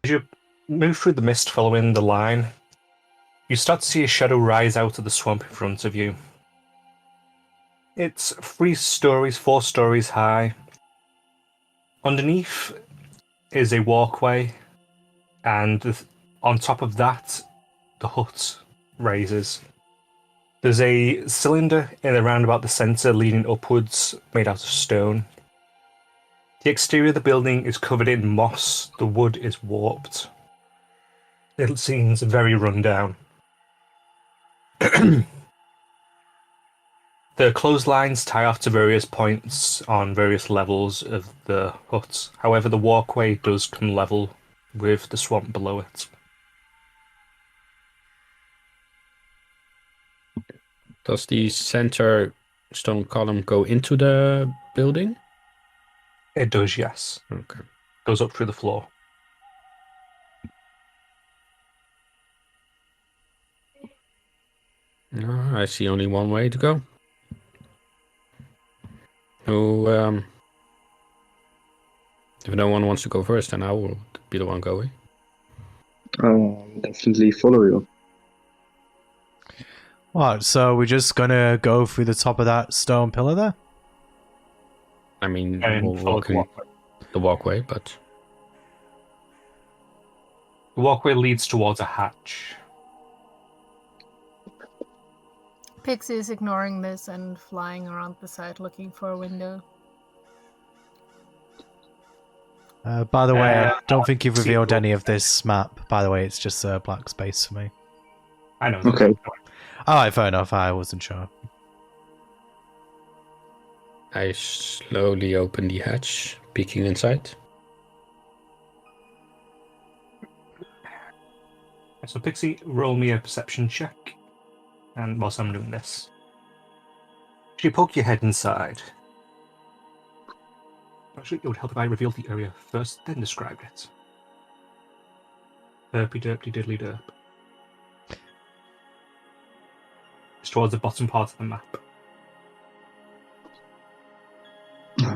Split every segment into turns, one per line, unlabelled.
As you move through the mist following the line, you start to see a shadow rise out of the swamp in front of you. It's 4 stories high. Underneath is a walkway, and on top of that, the hut raises. There's a cylinder in around about the centre leading upwards, made out of stone. The exterior of the building is covered in moss. The wood is warped. It seems very run down. The clotheslines tie off to various points on various levels of the hut. However, the walkway does come level with the swamp below it.
Does the center stone column go into the building?
It does, yes.
Okay.
Goes up through the floor.
I see only one way to go. If no one wants to go first, then I will be the one going.
I'll definitely follow you.
What, so we're just gonna go through the top of that stone pillar there?
I mean,
And
we're
follow
walking the walkway, but...
The walkway leads towards a hatch.
Pixie is ignoring this and flying around the side looking for a window.
By the way, I don't think you've revealed any of this map. By the way, it's just a black space for me.
I know.
Okay.
Alright, fair enough. I wasn't sure.
I slowly open the hatch, peeking inside.
So Pixie, roll me a perception check. And whilst I'm doing this, you poke your head inside. Actually, it would help if I revealed the area first, then described it. Derpy derpy diddly derp. It's towards the bottom part of the map.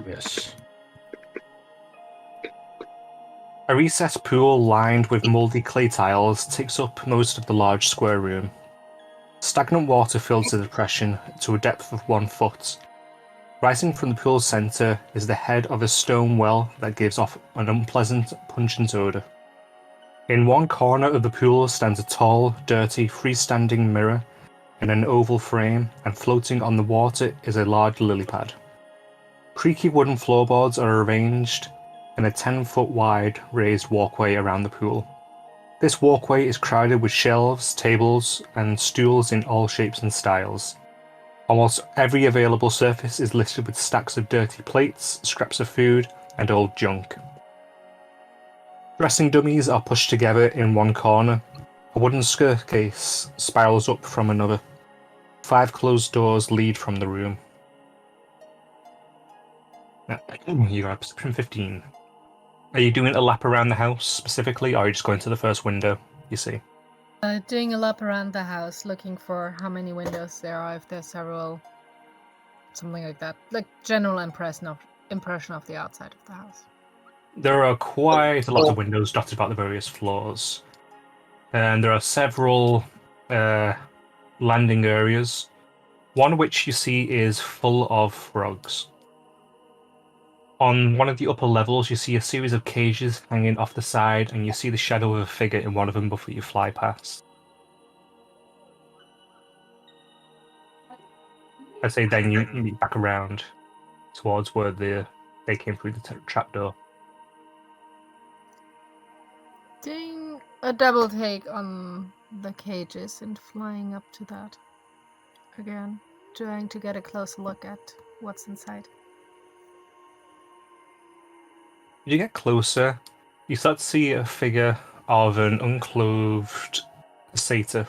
Yes.
A recessed pool lined with mouldy clay tiles takes up most of the large square room. Stagnant water fills the depression to a depth of 1 foot. Rising from the pool's centre is the head of a stone well that gives off an unpleasant, pungent odour. In one corner of the pool stands a tall, dirty, freestanding mirror in an oval frame, and floating on the water is a large lily pad. Creaky wooden floorboards are arranged in a 10-foot wide raised walkway around the pool. This walkway is crowded with shelves, tables, and stools in all shapes and styles. Almost every available surface is littered with stacks of dirty plates, scraps of food, and old junk. Dressing dummies are pushed together in one corner. A wooden staircase spirals up from another. 5 closed doors lead from the room. Now, you got perception 15. Are you doing a lap around the house specifically, or are you just going to the first window you see?
Doing a lap around the house, looking for how many windows there are, if there's several, something like that. Like general impression of the outside of the house.
There are quite a lot of windows dotted about the various floors. And there are several landing areas, one of which you see is full of frogs. On one of the upper levels, you see a series of cages hanging off the side, and you see the shadow of a figure in one of them before you fly past. I say then you meet back around towards where they came through the trapdoor.
Doing a double take on the cages and flying up to that again, trying to get a closer look at what's inside.
As you get closer, you start to see a figure of an unclothed satyr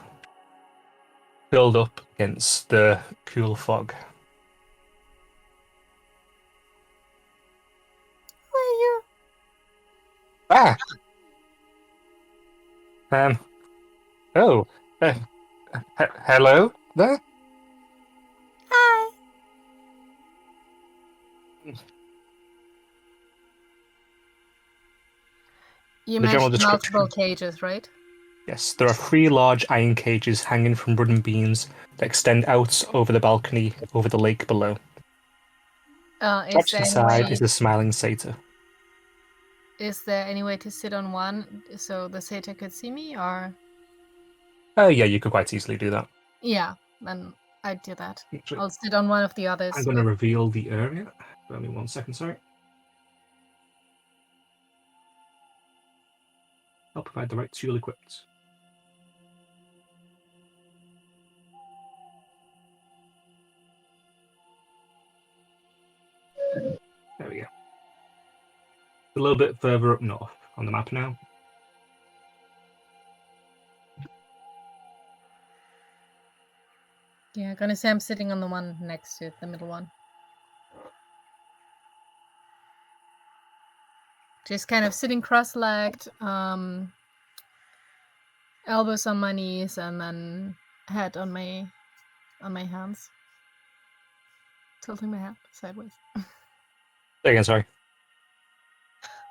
filled up against the cool fog.
Who are you?
Ah! Hello there?
Hi. You
The general
mentioned multiple
description.
cages, right?
Yes, there are 3 large iron cages hanging from wooden beams that extend out over the balcony over the lake below.
Is
Attached
there any
inside
way?
is the smiling satyr.
Is there any way to sit on one so the satyr could see me, or?
Oh yeah, you could quite easily do that.
Yeah, then I'd do that.
Actually,
I'll sit on one of the others.
I'm going to reveal the area. Give me 1 second, sorry. I'll provide the right tool equipped. There we go. A little bit further up north on the map now.
Yeah, I'm gonna say I'm sitting on the one next to it, the middle one. Just kind of sitting cross-legged, elbows on my knees, and then head on my hands, tilting my head sideways.
Say again, sorry.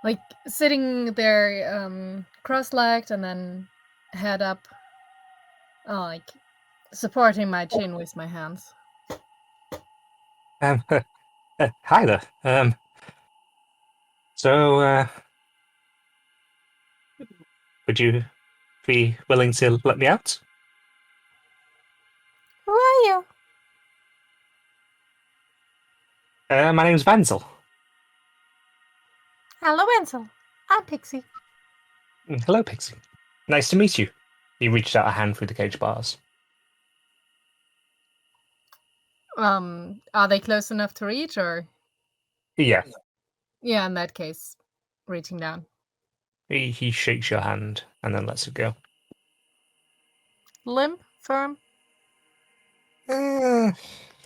Like sitting there, cross-legged, and then head up, like supporting my chin with my hands.
Hi there. So, would you be willing to let me out?
Who are you?
My name's Vansel.
Hello, Ansel. I'm Pixie.
Hello, Pixie. Nice to meet you. He reached out a hand through the cage bars.
Are they close enough to reach, or?
Yeah,
Yeah, in that case, reaching down.
he shakes your hand and then lets it go.
Limp, firm.
A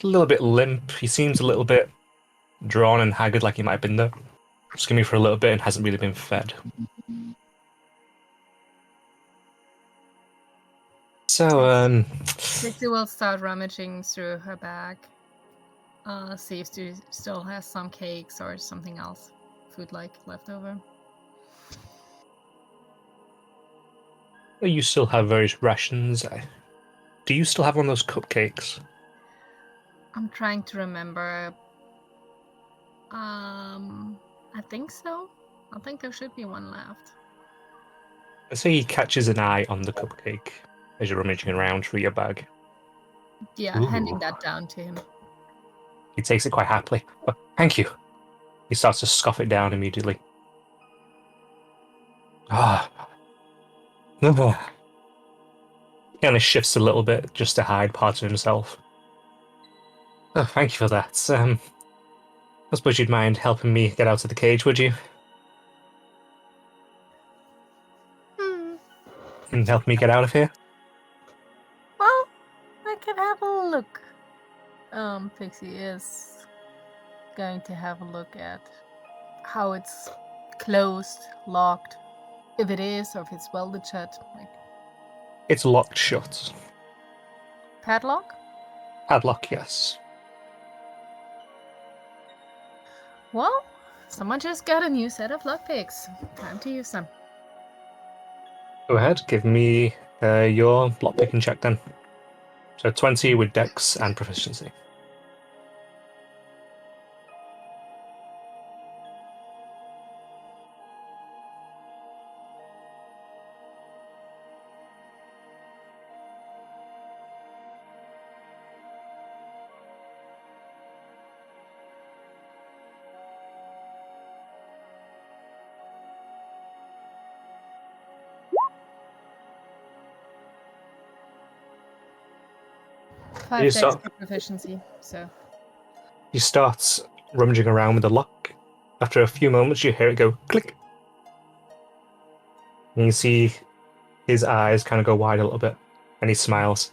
little bit limp. He seems a little bit drawn and haggard, like he might have been there. Skinny for a little bit and hasn't really been fed. So,
Pixie will start rummaging through her bag. See if she still has some cakes or something else, food-like, left over.
you still have various rations. Do you still have one of those cupcakes?
I'm trying to remember. I think so. I think there should be one left.
I say he catches an eye on the cupcake as you're rummaging around through your bag.
Yeah,
Ooh.
handing that down to him.
He takes it quite happily. Oh, thank you. He starts to scoff it down immediately. Ah. He kind of shifts a little bit just to hide parts of himself. Oh, thank you for that. I suppose you'd mind helping me get out of the cage, would you? And help me get out of here?
Well, I can have a look. Pixie is going to have a look at how it's closed, locked, if it is, or if it's welded shut. Like
It's locked shut.
padlock?
Padlock, yes.
Well, someone just got a new set of lockpicks. Time to use them.
Go ahead, give me your lockpicking check then. So 20 with dex and proficiency.
Five
You
dex
start-
for proficiency, so.
He starts rummaging around with the lock. After a few moments, you hear it go click. And you see his eyes kind of go wide a little bit, and he smiles.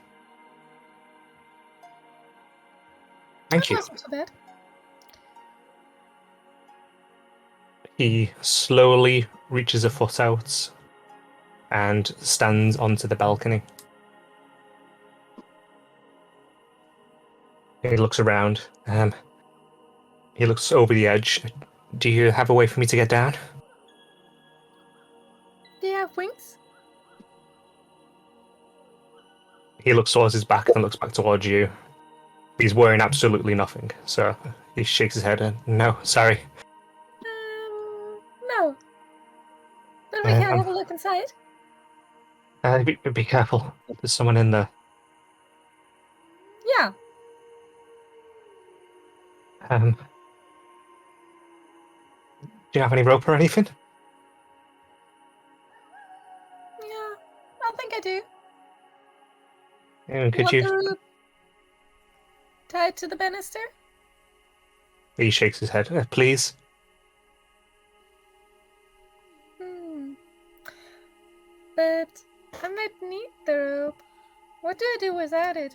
Thank you.
That wasn't so bad.
He slowly reaches a foot out and stands onto the balcony. He looks around. He looks over the edge. Do you have a way for me to get down?
have wings?
He looks towards his back and looks back towards you. He's wearing absolutely nothing, so he shakes his head and, no, sorry.
No. But we can
Um,
have a look inside.
Be careful. There's someone in there.
Yeah.
Do you have any rope or anything?
Yeah. I think I do.
Could
Want
you?
the rope tied to the banister?
He shakes his head. Please.
But I might need the rope. What do I do without it?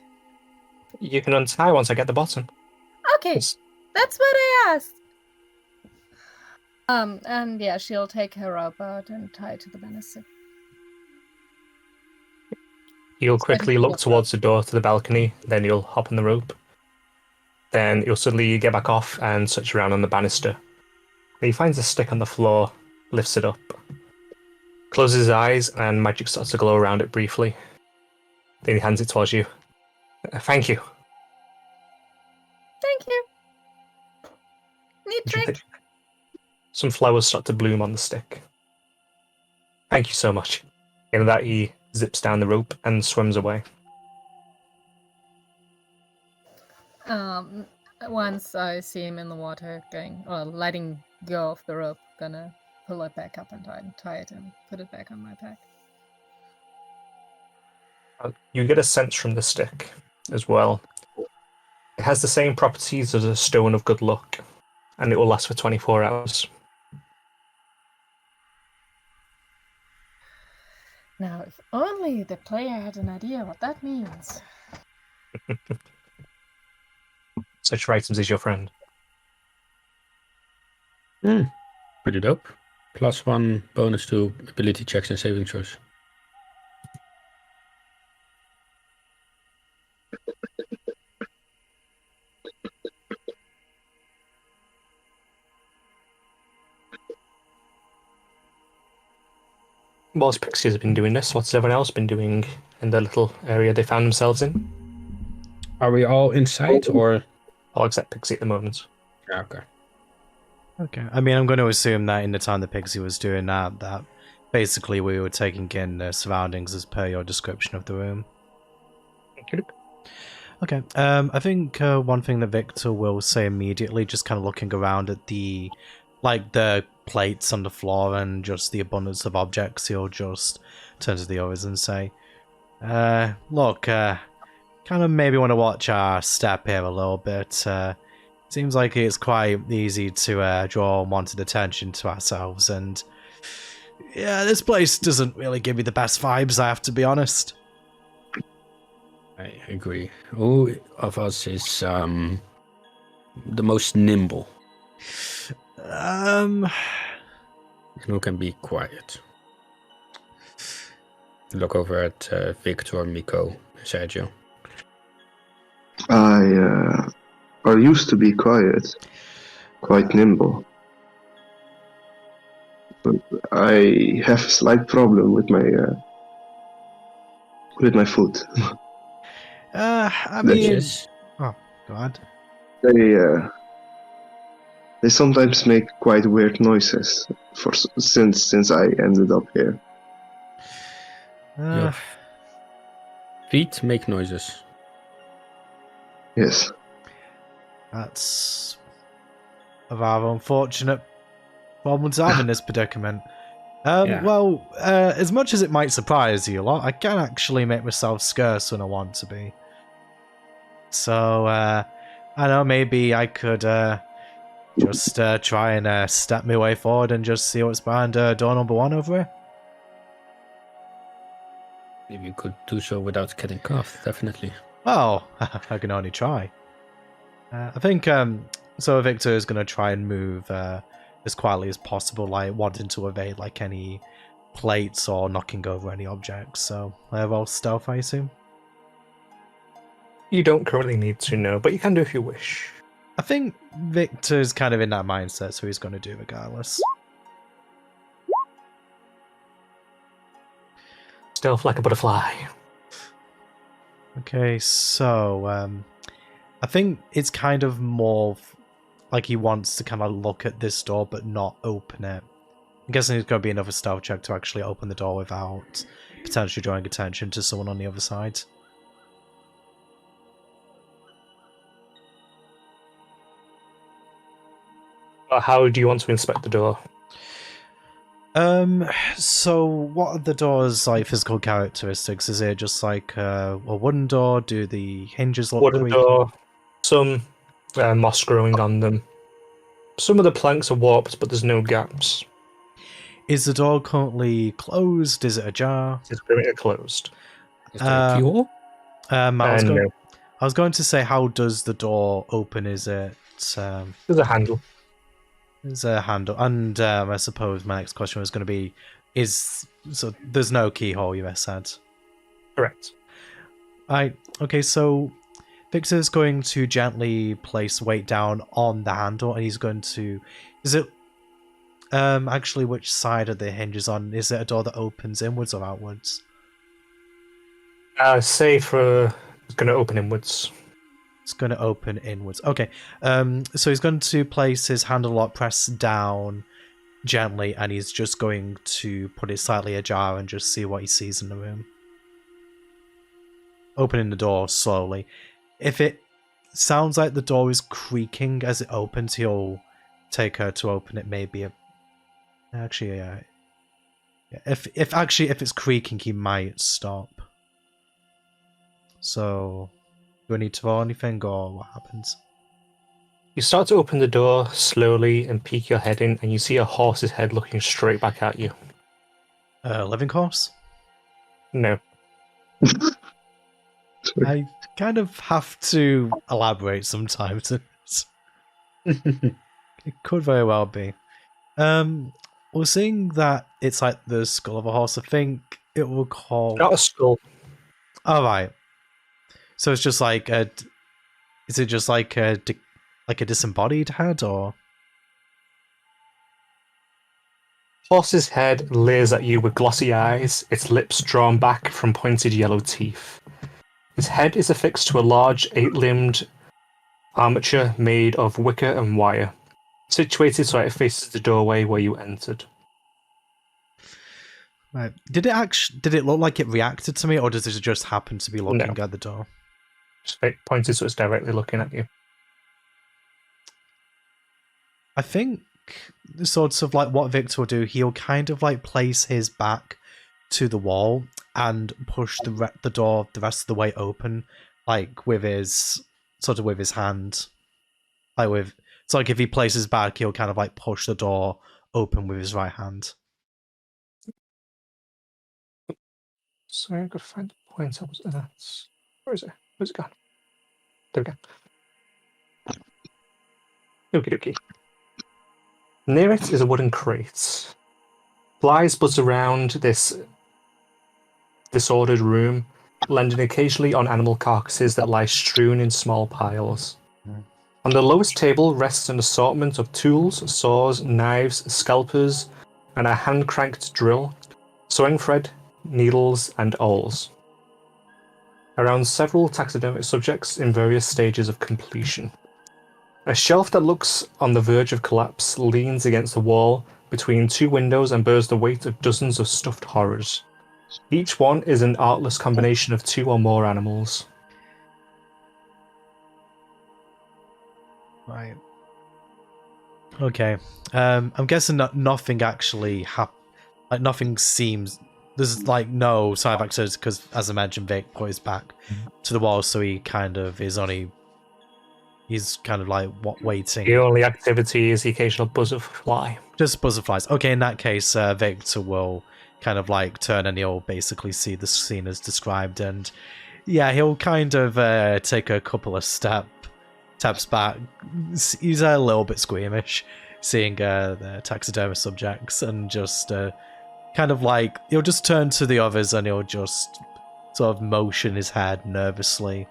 You can untie once I get the bottom.
Okay,
Yes.
that's what I asked. And yeah, she'll take her rope out and tie it to the banister.
You'll
It's ready
quickly
to
look
go.
towards the door to the balcony, then you'll hop on the rope. Then you'll suddenly get back off and touch around on the banister. And he finds a stick on the floor, lifts it up, closes his eyes, and magic starts to glow around it briefly. Then he hands it towards you. Thank you.
Thank you. Neat trick.
Some flowers start to bloom on the stick. Thank you so much. In that, he zips down the rope and swims away.
Once I see him in the water, letting go of the rope, gonna pull it back up and tie it and put it back on my pack.
You get a sense from the stick as well. It has the same properties as a stone of good luck, and it will last for 24 hours.
Now, if only the player had an idea what that means.
Such items is your friend.
Pretty dope. +1 bonus to ability checks and saving throws.
Whilst Pixie has been doing this, what's everyone else been doing in the little area they found themselves in?
Are we all inside or?
All except Pixie at the moment.
Yeah, okay.
Okay. I mean, I'm going to assume that in the time that Pixie was doing that basically we were taking in the surroundings as per your description of the room. Okay. I think one thing that Victor will say immediately, just kind of looking around at the plates on the floor and just the abundance of objects, he'll just turn to the others and say, look, kind of maybe want to watch our step here a little bit. Seems like it's quite easy to draw unwanted attention to ourselves, and yeah, this place doesn't really give me the best vibes, I have to be honest.
I agree. Who of us is the most nimble? And who can be quiet? Look over at Victor, Miko, Sergio.
I used to be quite nimble. But I have a slight problem with my foot.
I mean,
Yes.
oh god,
They sometimes make quite weird noises since I ended up here.
Your feet make noises.
Yes.
that's a rather unfortunate problem to have in this predicament.
Yeah.
Well, as much as it might surprise you a lot, I can actually make myself scarce when I want to be. So, I know maybe I could just try and step my way forward and just see what's behind door number 1 over here.
If you could do so without getting cuffed, definitely.
Well, I can only try. I think so. Victor is going to try and move as quietly as possible, like wanting to evade like any plates or knocking over any objects. So, roll stealth, I assume.
You don't currently need to know, but you can do if you wish.
I think Victor's kind of in that mindset, so he's going to do regardless.
Stealth like a butterfly.
Okay, so I think it's kind of more like he wants to kind of look at this door but not open it. I'm guessing it's going to be another stealth check to actually open the door without potentially drawing attention to someone on the other side.
How do you want to inspect the door?
So what are the door's like physical characteristics? Is it just like a wooden door? Do the hinges look
Wooden
creaky?
door, some moss growing on them. Some of the planks are warped, but there's no gaps.
Is the door currently closed? Is it ajar?
It's currently closed.
Is there a keyhole?
I
No,
was going to say, how does the door open? Is it
there's a handle.
there's a handle? And I suppose my next question was going to be, so there's no keyhole, you said.
Correct.
Okay, so Victor's going to gently place weight down on the handle, and he's going to. Is it actually which side are the hinges on? Is it a door that opens inwards or outwards?
Say for it's going to open inwards.
It's going to open inwards. Okay. So he's going to place his handle lock press down gently, and he's just going to put it slightly ajar and just see what he sees in the room. Opening the door slowly. If it sounds like the door is creaking as it opens, he'll take her to open it. Maybe if it's creaking, he might stop. So, do I need to roll anything, or what happens?
You start to open the door slowly and peek your head in, and you see a horse's head looking straight back at you.
Living horse?
No.
I kind of have to elaborate sometimes. It could very well be. Well, seeing that it's like the skull of a horse, I think it will call.
Not a skull.
All right. So it's just like a. Is it just like a disembodied head, or?
Horse's head leers at you with glossy eyes, its lips drawn back from pointed yellow teeth. Its head is affixed to a large 8-limbed armature made of wicker and wire, situated so it faces the doorway where you entered.
Right. Did it look like it reacted to me, or does it just happen to be looking at the door?
It's pointed so it's directly looking at you.
I think sorts of like what Victor will do, he'll kind of like place his back to the wall and push the door the rest of the way open, like with his hand, it's like if he places back, he'll kind of like push the door open with his right hand.
Sorry, I gotta find the point I was at. Where is it? Where's it gone? There we go. Okie dokie. Near it is a wooden crate. Flies buzz around this disordered room, landing occasionally on animal carcasses that lie strewn in small piles. On the lowest table rests an assortment of tools, saws, knives, scalpers, and a hand-cranked drill, sewing thread, needles, and awls. Around several taxidermic subjects in various stages of completion. A shelf that looks on the verge of collapse leans against the wall between two windows and bears the weight of dozens of stuffed horrors. Each one is an artless combination of two or more animals.
Right. Okay. I'm guessing that nothing actually nothing seems. There's like no sign of accidents because, as I mentioned, Vic put his back to the wall, so he kind of is only. He's kind of like waiting.
The only activity is the occasional buzz of fly.
Just butterflies. Okay, in that case, Victor will kind of like turn and he'll basically see the scene as described, and yeah, he'll kind of take a couple of steps back. He's a little bit squeamish seeing the taxidermist subjects, and just kind of like he'll just turn to the others and he'll just sort of motion his head nervously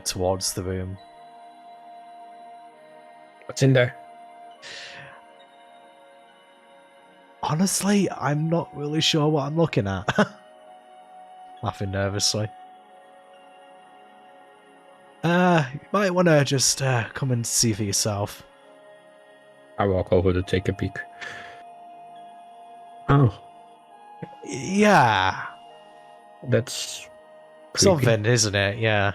towards the room.
What's in there?
Honestly, I'm not really sure what I'm looking at. laughing nervously. You might want to just come and see for yourself.
I walk over to take a peek. Oh,
Yeah,
that's creepy.
something, isn't it? Yeah.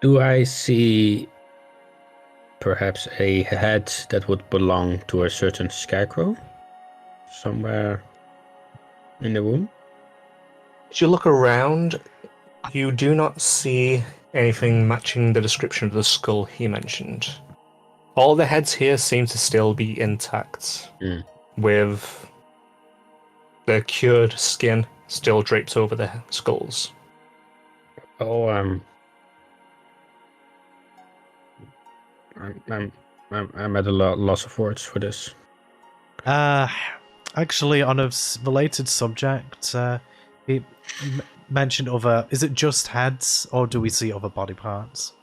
Do I see perhaps a head that would belong to a certain scarecrow somewhere in the room?
As you look around, you do not see anything matching the description of the skull he mentioned. All the heads here seem to still be intact, with the cured skin still draped over the skulls.
Oh, I'm at a loss of words for this.
Actually, on a related subject, he mentioned other. Is it just heads, or do we see other body parts?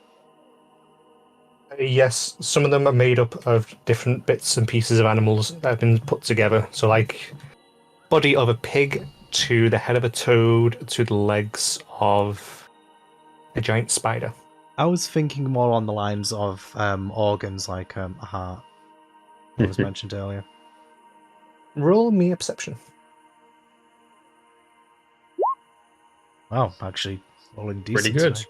Yes, some of them are made up of different bits and pieces of animals that have been put together. So, like, body of a pig to the head of a toad to the legs of a giant spider.
I was thinking more on the lines of organs, like a heart, that was mentioned earlier.
Roll me a perception.
Oh, actually, rolling decent.
Pretty good.
today.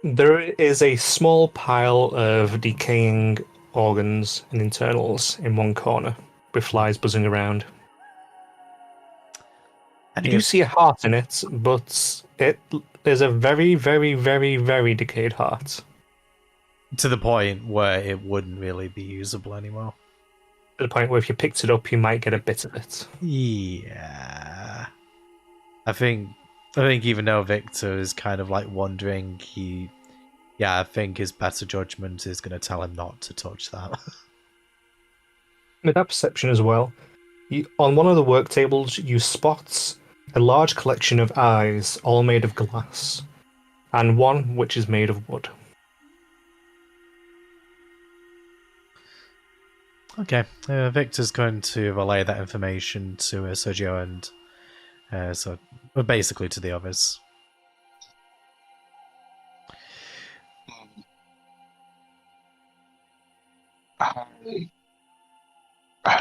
There is a small pile of decaying organs and internals in one corner, with flies buzzing around.
And
You do see a heart in it, but it is a very, very, very, very decayed heart.
to the point where it wouldn't really be usable anymore.
To the point where if you picked it up, you might get a bit of it.
Yeah, I think even though Victor is kind of like wondering, I think his better judgment is going to tell him not to touch that.
With that perception as well, on one of the work tables, you spot a large collection of eyes, all made of glass, and one which is made of wood.
Okay, Victor's going to relay that information to Sergio and so basically to the others.
I'm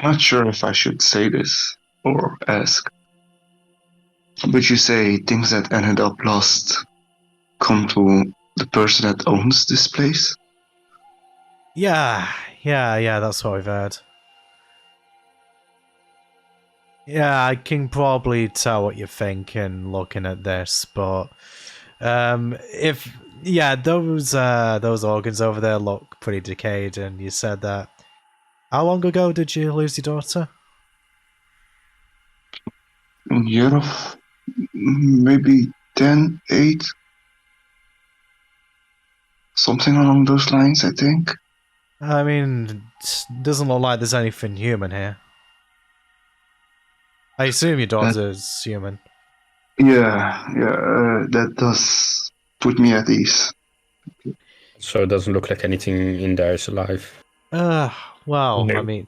not sure if I should say this or ask, but you say things that ended up lost come to the person that owns this place?
Yeah, that's what I've heard. Yeah, I can probably tell what you're thinking looking at this, but those organs over there look pretty decayed, and you said that. How long ago did you lose your daughter?
A year of maybe 10, 8, something along those lines, I think.
I mean, it doesn't look like there's anything human here. I assume your daughter's human.
Yeah, that does put me at ease.
So it doesn't look like anything in there is alive.
Well,
No.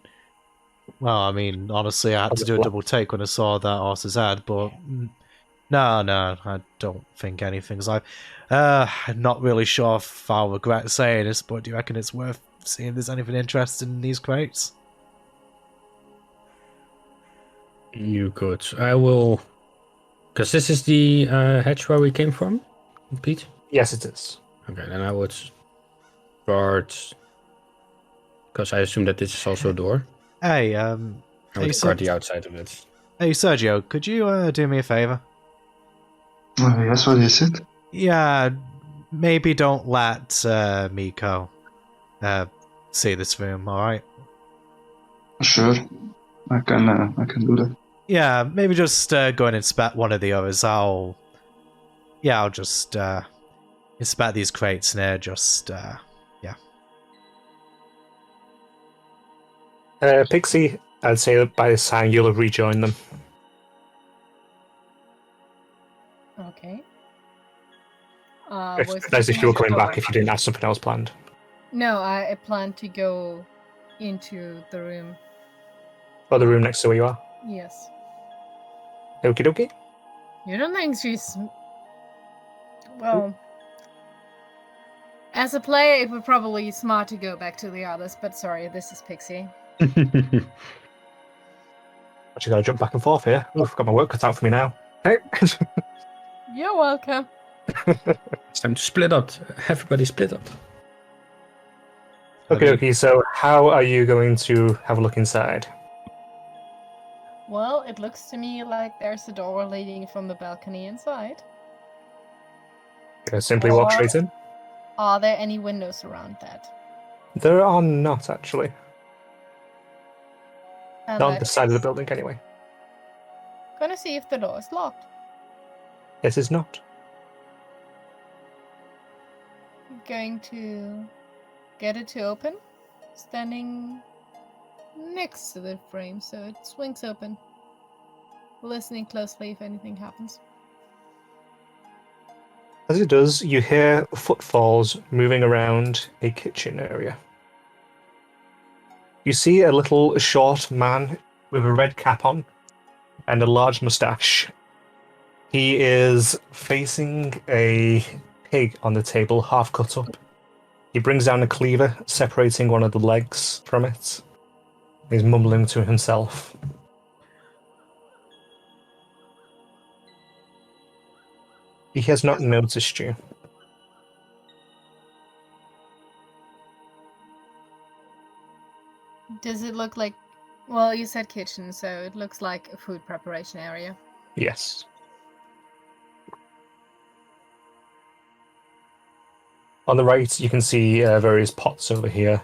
I mean, honestly, I had to do a double take when I saw that horse's head, but no, I don't think anything's alive. Not really sure if I'll regret saying this, but do you reckon it's worth seeing if there's anything interesting in these crates?
You could. I will. Because this is the hatch where we came from, Pete?
Yes, it is.
Okay, then I would start. Because I assume that this is also a door.
Hey,
I would
Hey,
start the outside of it.
hey, Sergio, could you do me a favor?
Yes, what is it?
Yeah, maybe don't let Miko see this room, alright?
Sure, I can do that.
Yeah, maybe just go and inspect one of the others. I'll just inspect these crates and
Pixie, I'd say that by this time you'll have rejoined them.
Okay.
As if you were coming back if you didn't have something else planned.
No, I plan to go into the room.
Or the room next to where you are.
Yes.
Okie dokie.
You don't think she's... Well... As a player, it would probably be smart to go back to the others, but sorry, this is Pixie.
Actually, gotta jump back and forth here. Oof, got my work cut out for me now. Hey.
You're welcome.
It's time to split up. Everybody split up.
Okay, so how are you going to have a look inside?
Well, it looks to me like there's a door leading from the balcony inside.
Simply walk straight in?
Are there any windows around that?
There are not, actually.
And
Not on the side of the building, anyway.
Gonna see if the door is locked.
It is not.
Going to get it to open. Standing next to the frame, so it swings open. Listening closely if anything happens.
As it does, you hear footfalls moving around a kitchen area. You see a little short man with a red cap on and a large moustache. He is facing a pig on the table, half cut up. He brings down a cleaver, separating one of the legs from it. He's mumbling to himself. He has not noticed you.
Does it look like... Well, you said kitchen, so it looks like a food preparation area.
Yes. On the right, you can see various pots over here.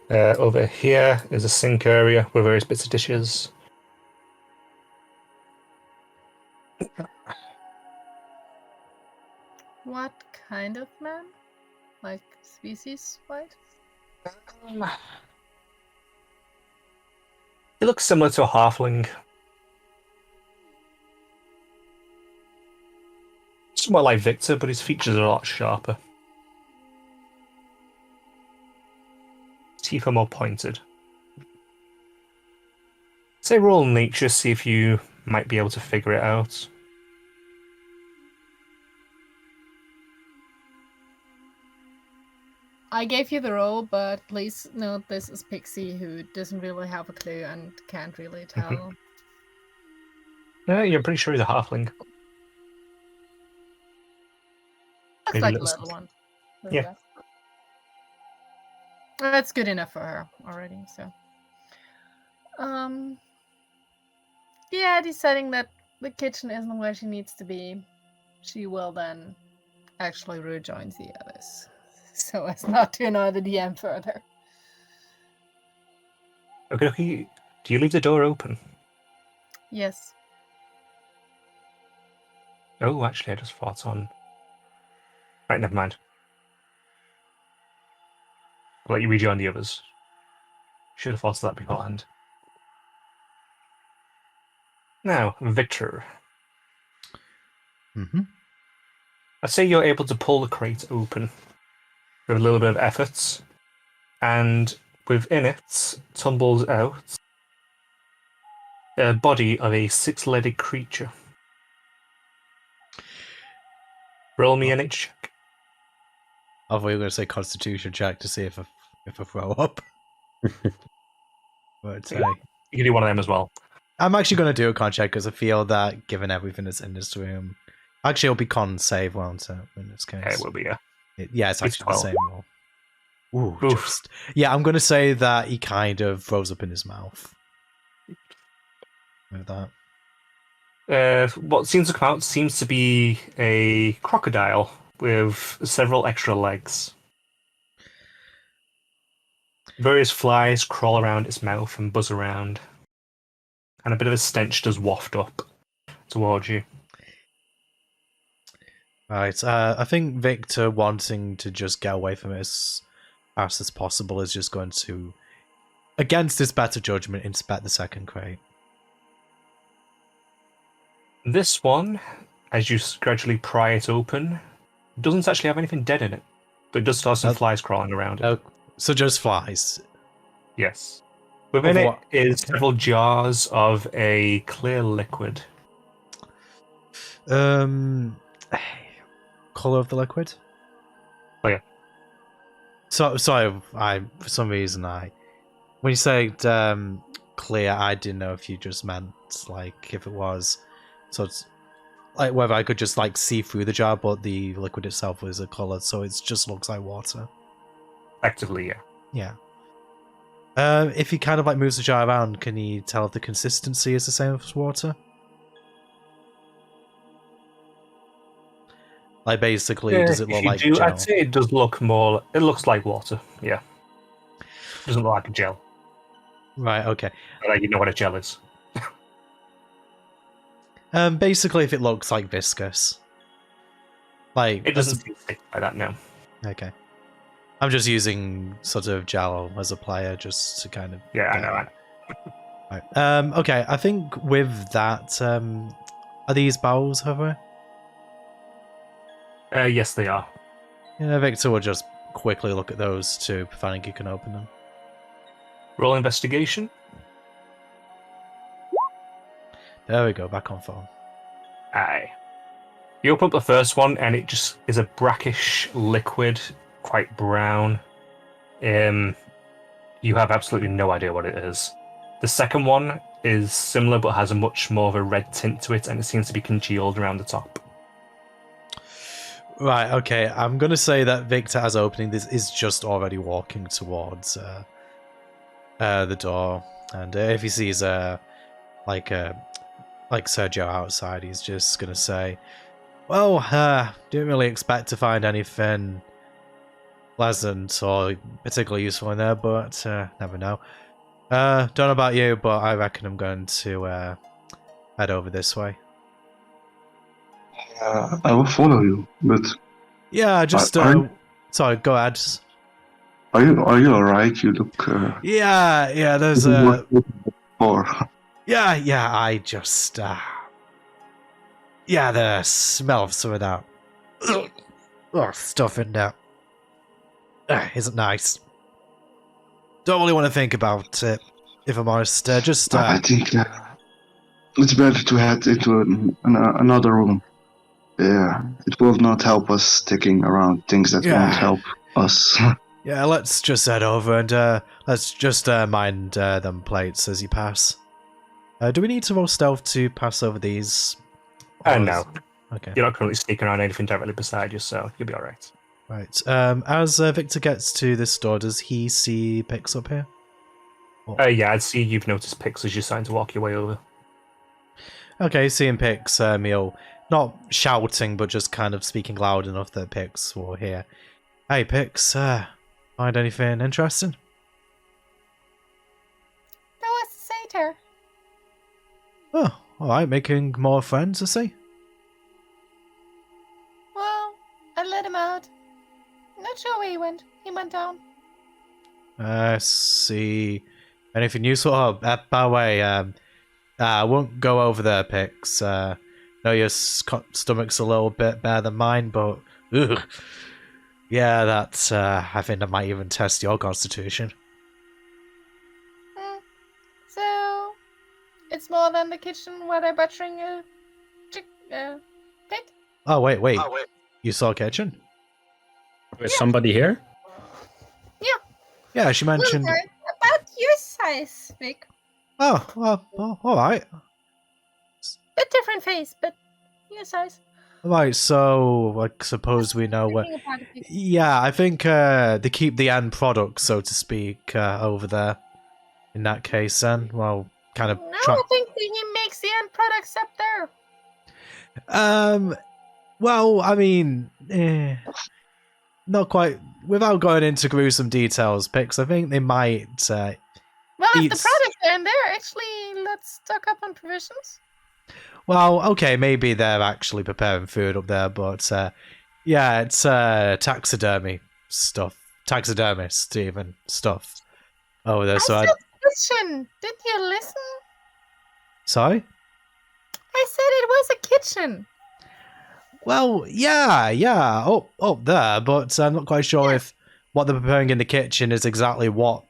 Over here is a sink area with various bits of dishes.
What kind of man? Like species-wise?
He looks similar to a halfling. Somewhat like Victor, but his features are a lot sharper. Teeth are more pointed. Say roll nature, see if you might be able to figure it out.
I gave you the roll, but please note this is Pixie, who doesn't really have a clue and can't really tell.
Yeah, you're pretty sure he's a halfling.
Looks
Maybe
like a
little
little one.
Yeah.
That's good enough for her already, so. Yeah, deciding that the kitchen isn't where she needs to be, she will then actually rejoin the others, so as not to annoy the DM further.
Okay, do you leave the door open?
Yes.
Oh, actually, I just thought on... Right, never mind. I'll let you rejoin the others. Should have thought of that beforehand. Now, Victor.
Mm-hmm.
I'd say you're able to pull the crate open with a little bit of effort, and within it tumbles out a body of a six-legged creature. Roll me a nature check.
I thought you were going to say Constitution check to see if I throw up. But
You can do one of them as well.
I'm actually going to do a con check because I feel that given everything that's in this room, actually it'll be con save, won't it? In this case,
Yeah, it will be, yeah.
Yeah, it's actually the
12.
same roll. Ooh,
Oof.
just yeah. I'm going to say that he kind of throws up in his mouth with that.
What seems to come out seems to be a crocodile with several extra legs. Various flies crawl around its mouth and buzz around, and a bit of a stench does waft up towards you.
Right. I think Victor wanting to just get away from it as fast as possible is just going to, against his better judgment, inspect the second crate.
This one, as you gradually pry it open, doesn't actually have anything dead in it, but it does start some flies crawling around it.
Oh, so just flies.
Yes. Within
Of
it
what?
is
Okay.
several jars of a clear liquid.
Color of the liquid.
Oh yeah.
So sorry, for some reason when you said clear, I didn't know if you just meant like if it was so it's like whether I could just like see through the jar, but the liquid itself was a color, so it just looks like water.
Effectively, yeah.
Yeah. If he kind of like moves the jar around, can you tell if the consistency is the same as water? Like basically, does it look like gel?
I'd say it does look more. It looks like water. Yeah. Doesn't look like a gel.
Right. Okay.
Like you know what a gel is.
Basically, if it looks like viscous, like
It doesn't seem thick like that. No.
Okay. I'm just using sort of gel as a player, just to kind of.
Yeah, I know.
Right. Okay. I think with that, are these barrels, Hover?
Yes, they are.
Yeah, Victor will just quickly look at those two, providing you can open them.
Roll investigation.
There we go, back on phone.
Aye. You open up the first one, and it just is a brackish liquid, quite brown. You have absolutely no idea what it is. The second one is similar, but has a much more of a red tint to it, and it seems to be congealed around the top.
Right, okay. I'm going to say that Victor, as opening this, is just already walking towards the door. And if he sees like Sergio outside, he's just going to say, well, didn't really expect to find anything pleasant or particularly useful in there, but never know. Don't know about you, but I reckon I'm going to head over this way.
I will follow you, but
yeah, just sorry, go ahead.
Are you alright? You look.
Yeah. There's
Or
yeah. I just yeah, the smell of some of that stuff in there isn't nice. Don't really want to think about it, if I'm honest. Just
I think it's better to head into another room. Yeah, it will not help us sticking around things that won't help us.
Yeah, let's just head over and let's just mind them plates as you pass. Do we need to roll stealth to pass over these?
No.
Okay.
You're not currently sneaking around anything directly beside you, so you'll be alright.
Right. As Victor gets to this door, does he see Pix up here?
Yeah, I'd see you've noticed Pix as you're starting to walk your way over.
Okay, seeing Pix, Meal, not shouting, but just kind of speaking loud enough that Pix will hear. Hey, Pix, find anything interesting?
No, what's to say there?
Oh, alright, making more friends, I see.
Well, I let him out. Not sure where he went. He went down.
See. Anything useful? Oh, by the way, I won't go over there, Pix. Know your stomach's a little bit better than mine, but ugh. Yeah, that's. I think I might even test your constitution.
So, it's more than the kitchen where they're butchering a pig?
Oh wait. You saw a kitchen?
Is somebody here?
Yeah, she mentioned.
Well, about your size, Vic.
Oh, well, all right.
Bit different face, but your size.
Right, so I suppose we know what. Yeah, I think they keep the end product, so to speak, over there. In that case, then, well, kind of.
No, I think he makes the end products up there.
Well, I mean, not quite. Without going into gruesome details, Pix, I think they might.
Well, if the products are in there, actually, let's stock up on provisions.
Well, okay, maybe they're actually preparing food up there, but yeah, it's taxidermy stuff. Taxidermist, even stuff. Oh, there's
I said kitchen. Did you listen?
Sorry?
I said it was a kitchen.
Well, yeah, up there, but I'm not quite sure if what they're preparing in the kitchen is exactly what.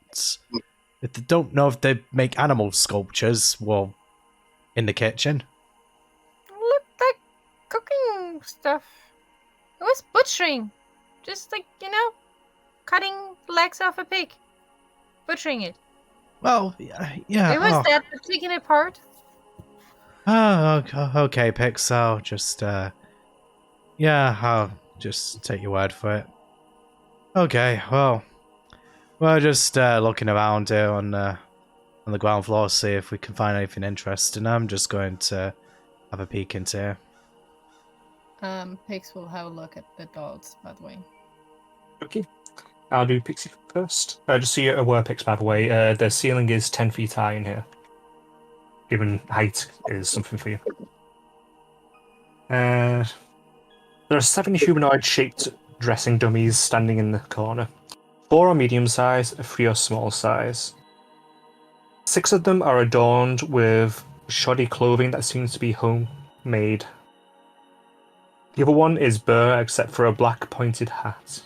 If they don't know if they make animal sculptures, well, in the kitchen.
Looked like cooking stuff. It was butchering. Just like, cutting legs off a pig. Butchering it.
Well, yeah.
It was that, but taking it apart.
Oh, okay, Pixel. Just, yeah, I'll just take your word for it. Okay, well, we're just looking around here on the ground floor, see if we can find anything interesting. I'm just going to have a peek into here.
Pix will have a look at the dogs, by the way.
Okay. I'll do Pixie first. Just so you're aware, Pix, by the way, the ceiling is 10 feet high in here. Given height is something for you. There are 7 humanoid-shaped dressing dummies standing in the corner. 4 are medium size, 3 are small size. 6 of them are adorned with shoddy clothing that seems to be homemade. The other one is bare except for a black pointed hat.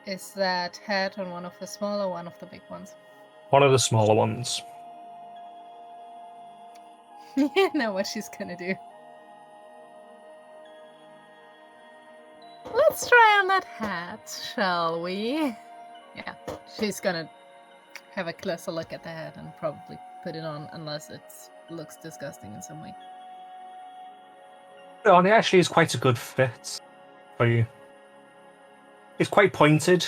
Is that hat on one of the small or one of the big ones?
One of the smaller ones.
You know what she's gonna do. Let's try on that hat, shall we? Yeah, she's gonna have a closer look at the hat and probably put it on unless it looks disgusting in some way.
No, it actually is quite a good fit for you. It's quite pointed,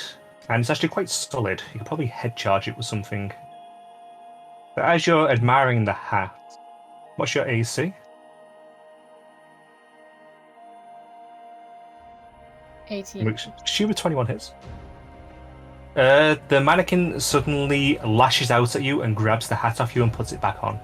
and it's actually quite solid. You could probably head charge it with something. But as you're admiring the hat, what's your AC?
18.
Shoot with 21 hits. The mannequin suddenly lashes out at you and grabs the hat off you and puts it back on.